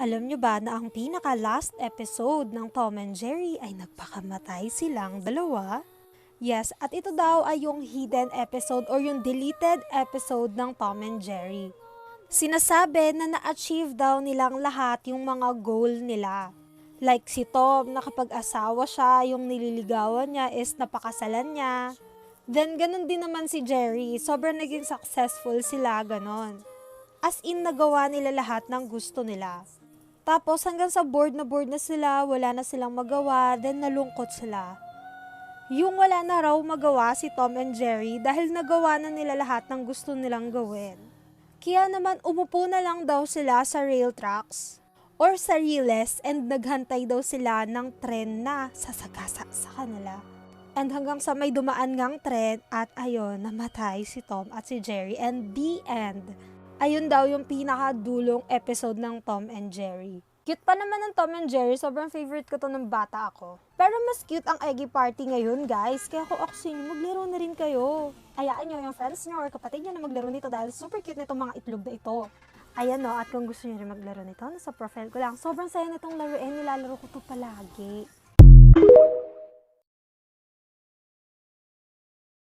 Alam nyo ba na ang pinaka-last episode ng Tom and Jerry ay nagpakamatay silang dalawa? Yes, at ito daw ay yung hidden episode or yung deleted episode ng Tom and Jerry. Sinasabi na na-achieve daw nilang lahat yung mga goal nila. Like si Tom, nakapag-asawa siya, yung nililigawan niya is napakasalan niya. Then ganun din naman si Jerry, sobrang naging successful sila, ganon. As in, nagawa nila lahat ng gusto nila. Tapos hanggang sa bored na sila, wala na silang magawa, then nalungkot sila. Yung wala na raw magawa si Tom and Jerry dahil nagawa na nila lahat ng gusto nilang gawin. Kaya naman umupo na lang daw sila sa rail tracks or sa riles and naghantay daw sila ng tren na sasagasa sa kanila. And hanggang sa may dumaan ngang tren at ayun, namatay si Tom at si Jerry and the end. Ayun daw yung pinakadulong episode ng Tom and Jerry. Cute pa naman ng Tom and Jerry, sobrang favorite ko to ng bata ako. Pero mas cute ang Eggy Party ngayon, guys. Kaya kung ako sa inyo, maglaro na rin kayo. Ayaan nyo yung friends nyo or kapatid nyo na maglaro nito dahil super cute nitong mga itlog na ito. Ayan no, at kung gusto nyo rin maglaro nito, nasa profile ko lang. Sobrang saya nitong laruin, nilalaro ko to palagi.